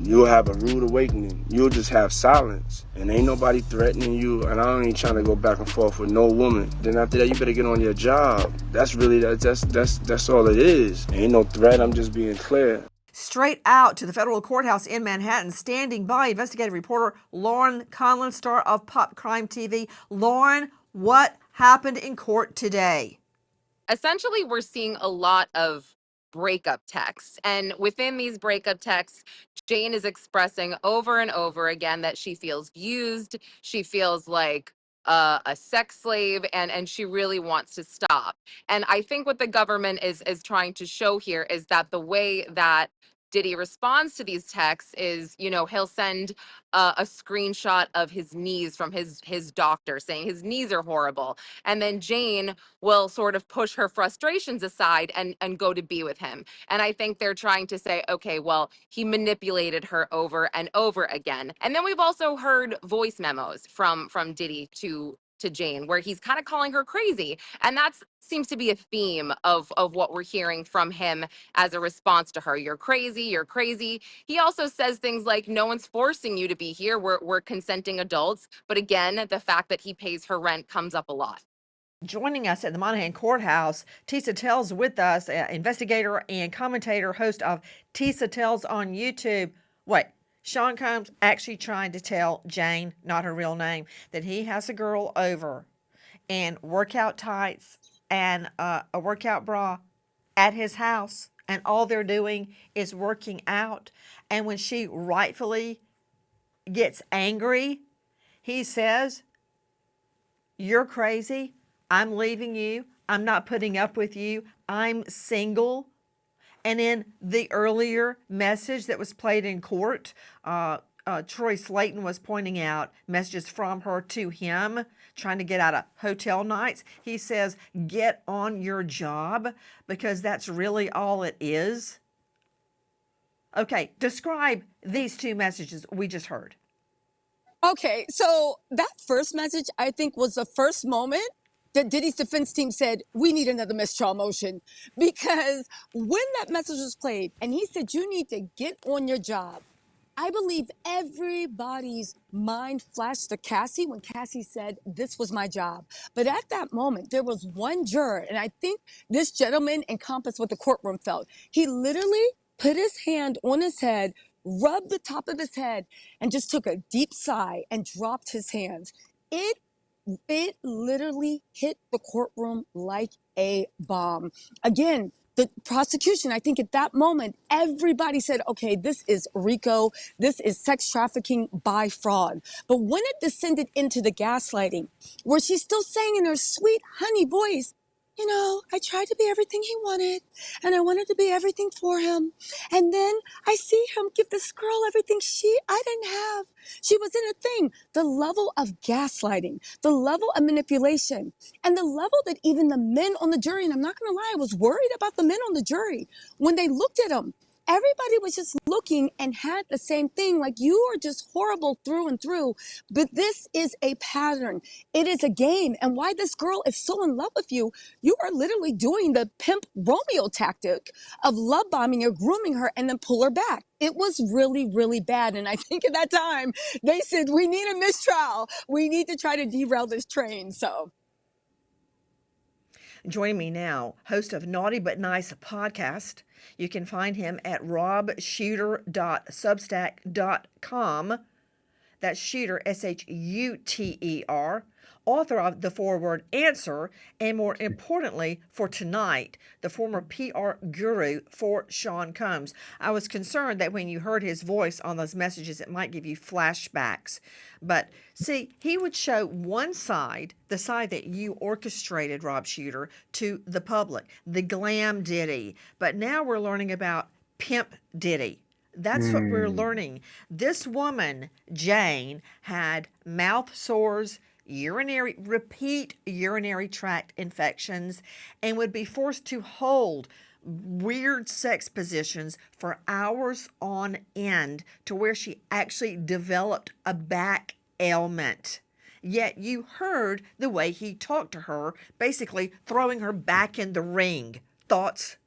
you'll have a rude awakening. You'll just have silence, and ain't nobody threatening you, and I ain't trying to go back and forth with no woman. Then after that, you better get on your job. That's really, that's all it is. Ain't no threat, I'm just being clear. Straight out to the federal courthouse in Manhattan, standing by investigative reporter Lauren Conlon, star of Pop Crime TV. Lauren, what happened in court today? Essentially, we're seeing a lot of breakup texts. And within these breakup texts, Jane is expressing over and over again that she feels used. She feels like a sex slave, and she really wants to stop. And I think what the government is trying to show here is that the way that Diddy responds to these texts is, he'll send a screenshot of his knees from his doctor saying his knees are horrible. And then Jane will sort of push her frustrations aside and go to be with him. And I think they're trying to say, okay, well, he manipulated her over and over again. And then we've also heard voice memos from Diddy to Jane, where he's kind of calling her crazy. And that seems to be a theme of what we're hearing from him as a response to her. You're crazy, you're crazy. He also says things like, no one's forcing you to be here. We're consenting adults. But again, the fact that he pays her rent comes up a lot. Joining us at the Monahan Courthouse, Tisa Tells with us, investigator and commentator, host of Tisa Tells on YouTube. Wait, Sean Combs actually trying to tell Jane, not her real name, that he has a girl over in workout tights and a workout bra at his house, and all they're doing is working out. And when she rightfully gets angry, he says, "You're crazy. I'm leaving you. I'm not putting up with you. I'm single." And in the earlier message that was played in court, Troy Slayton was pointing out messages from her to him, trying to get out of hotel nights. He says, get on your job, because that's really all it is. Okay, describe these two messages we just heard. Okay, so that first message, I think, was the first moment that Diddy's defense team said, we need another mistrial motion. Because when that message was played and he said, you need to get on your job, I believe everybody's mind flashed to Cassie when Cassie said, this was my job. But at that moment, there was one juror, and I think this gentleman encompassed what the courtroom felt. He literally put his hand on his head, rubbed the top of his head, and just took a deep sigh and dropped his hands. It literally hit the courtroom like a bomb. Again, the prosecution, I think at that moment, everybody said, okay, this is RICO. This is sex trafficking by fraud. But when it descended into the gaslighting, where she's still saying in her sweet honey voice, I tried to be everything he wanted, and I wanted to be everything for him. And then I see him give this girl everything I didn't have. She was in a thing. The level of gaslighting, the level of manipulation, and the level that even the men on the jury, and I'm not going to lie, I was worried about the men on the jury. When they looked at him, everybody was just looking and had the same thing, like, you are just horrible through and through. But this is a pattern. It is a game. And why this girl is so in love with you, you are literally doing the pimp Romeo tactic of love bombing her, grooming her, and then pull her back. It was really, really bad. And I think at that time, they said, we need a mistrial. We need to try to derail this train. So. Joining me now, host of Naughty But Nice podcast. You can find him at robshuter.substack.com. That's Shooter, Shuter. Author of The Forward Answer, and more importantly, for tonight, the former PR guru for Sean Combs. I was concerned that when you heard his voice on those messages, it might give you flashbacks. But see, he would show one side, the side that you orchestrated, Rob Shooter, to the public, the glam Diddy. But now we're learning about Pimp Diddy. That's what we're learning. This woman, Jane, had mouth sores, repeat urinary tract infections, and would be forced to hold weird sex positions for hours on end, to where she actually developed a back ailment. Yet you heard the way he talked to her, basically throwing her back in the ring. Thoughts?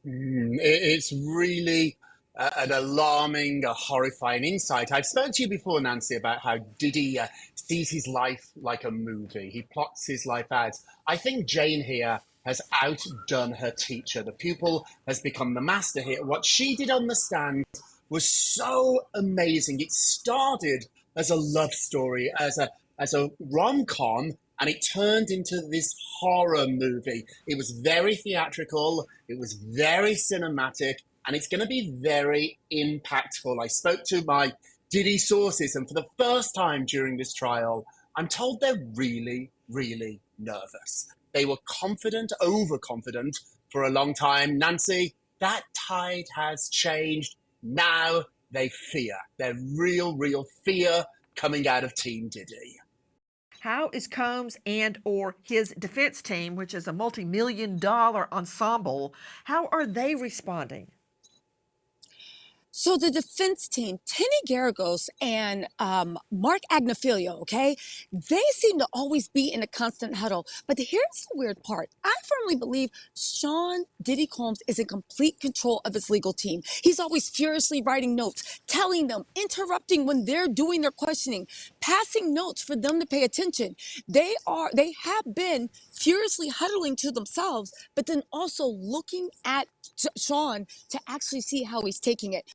It's really an alarming, a horrifying insight. I've spoken to you before, Nancy, about how Diddy sees his life like a movie. He plots his life out. I think Jane here has outdone her teacher. The pupil has become the master here. What she did on the stand was so amazing. It started as a love story, as a rom-com, and it turned into this horror movie. It was very theatrical, it was very cinematic, and it's going to be very impactful. I spoke to my Diddy sources, and for the first time during this trial, I'm told they're really, really nervous. They were confident, overconfident for a long time. Nancy, that tide has changed. Now they fear. They're real fear coming out of Team Diddy. How is Combs and or his defense team, which is a multi-million-dollar ensemble, how are they responding? So the defense team, Tinny Garagos and Mark Agnafilio, okay, they seem to always be in a constant huddle. But here's the weird part. I firmly believe Sean Diddy Combs is in complete control of his legal team. He's always furiously writing notes, telling them, interrupting when they're doing their questioning, passing notes for them to pay attention. They have been furiously huddling to themselves, but then also looking at Sean to actually see how he's taking it.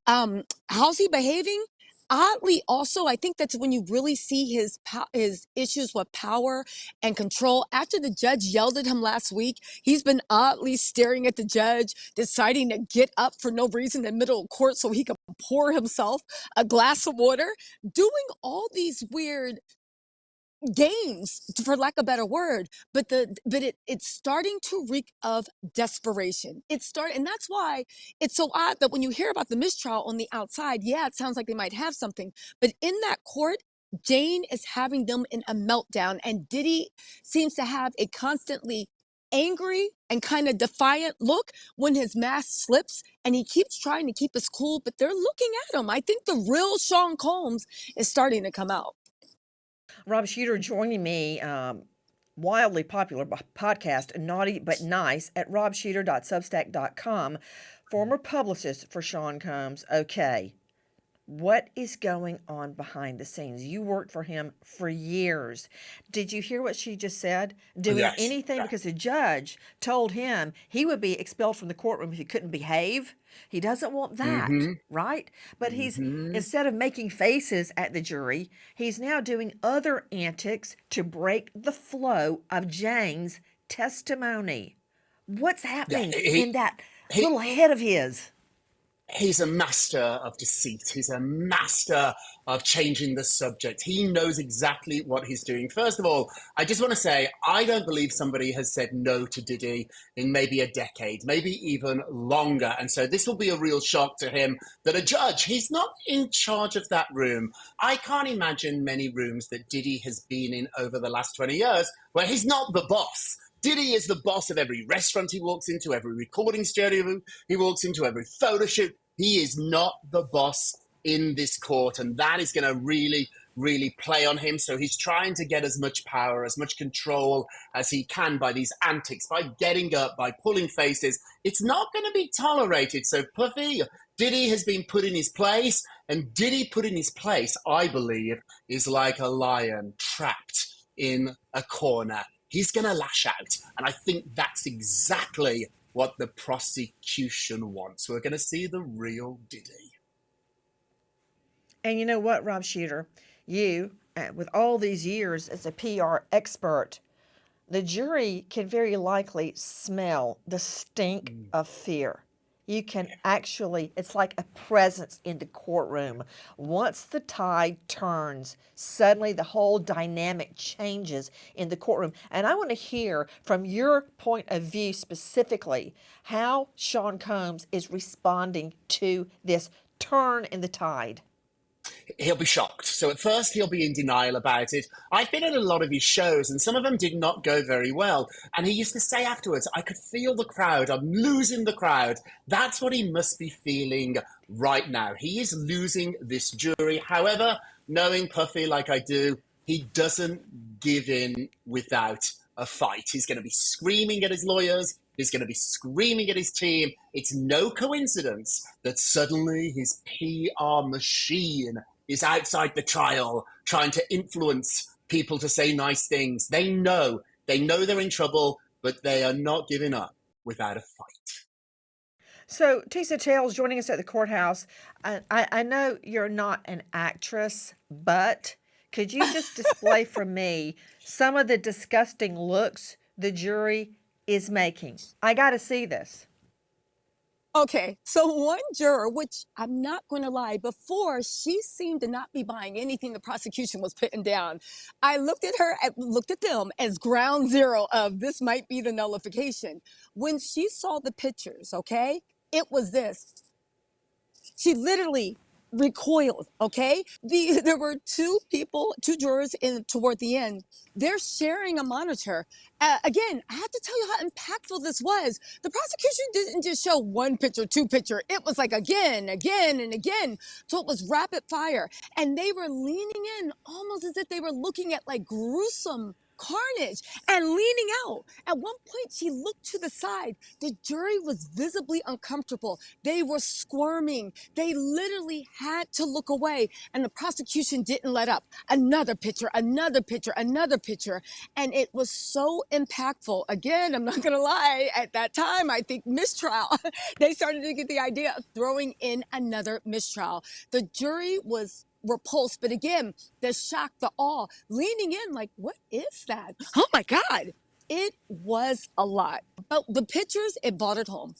How's he behaving? Oddly, also, I think that's when you really see his issues with power and control. After the judge yelled at him last week, he's been oddly staring at the judge, deciding to get up for no reason in the middle of court so he could pour himself a glass of water, doing all these weird games, for lack of a better word, but it's starting to reek of desperation. And that's why it's so odd that when you hear about the mistrial on the outside, yeah, it sounds like they might have something, but in that court, Jane is having them in a meltdown, and Diddy seems to have a constantly angry and kind of defiant look when his mask slips, and he keeps trying to keep his cool, but they're looking at him. I think the real Sean Combs is starting to come out. Rob Shuer joining me, wildly popular podcast, Naughty But Nice, at robshuter.substack.com, former publicist for Sean Combs. Okay, what is going on behind the scenes? You worked for him for years. Did you hear what she just said? Doing Yes. anything because the judge told him he would be expelled from the courtroom if he couldn't behave. He doesn't want that, right? But he's, instead of making faces at the jury, he's now doing other antics to break the flow of Jane's testimony. What's happening in that little head of his? He's a master of deceit. He's a master of changing the subject. He knows exactly what he's doing. First of all, I just want to say, I don't believe somebody has said no to Diddy in maybe a decade, maybe even longer. And so this will be a real shock to him that a judge, he's not in charge of that room. I can't imagine many rooms that Diddy has been in over the last 20 years where he's not the boss. Diddy is the boss of every restaurant he walks into, every recording studio he walks into, every photo shoot. He is not the boss in this court, and that is going to really, really play on him. So he's trying to get as much power, as much control as he can by these antics, by getting up, by pulling faces. It's not going to be tolerated. So Puffy, Diddy has been put in his place, and Diddy put in his place, I believe, is like a lion trapped in a corner. He's going to lash out. And I think that's exactly what the prosecution wants. We're going to see the real Diddy. And you know what, Rob Shuter? You, with all these years as a PR expert, the jury can very likely smell the stink of fear. You can actually, it's like a presence in the courtroom. Once the tide turns, suddenly the whole dynamic changes in the courtroom. And I want to hear from your point of view specifically how Sean Combs is responding to this turn in the tide. He'll be shocked. So at first he'll be in denial about it. I've been at a lot of his shows and some of them did not go very well. And he used to say afterwards, I could feel the crowd. I'm losing the crowd. That's what he must be feeling right now. He is losing this jury. However, knowing Puffy like I do, he doesn't give in without a fight. He's going to be screaming at his lawyers. He's going to be screaming at his team. It's no coincidence that suddenly his PR machine is outside the trial trying to influence people to say nice things. They know they're in trouble, but they are not giving up without a fight. So, Tisa Tales joining us at the courthouse. I know you're not an actress, but could you just display for me some of the disgusting looks the jury is making? I got to see this. Okay, so one juror, which I'm not going to lie, before she seemed to not be buying anything the prosecution was putting down. I looked at them as ground zero of this might be the nullification. When she saw the pictures, okay, it was this. She literally recoiled, okay? There were two jurors toward the end. They're sharing a monitor. Again, I have to tell you how impactful this was. The prosecution didn't just show one picture, two picture. It was like again, and again. So it was rapid fire. And they were leaning in almost as if they were looking at like gruesome carnage and leaning out. At one point, she looked to the side. The jury was visibly uncomfortable. They were squirming. They literally had to look away, and the prosecution didn't let up. Another picture, another picture, another picture. And it was so impactful. Again, I'm not going to lie, at that time, I think mistrial. They started to get the idea of throwing in another mistrial. The jury was repulsed, but again, the shock, the awe, leaning in like, what is that? Oh my God. It was a lot. But the pictures, it brought it home.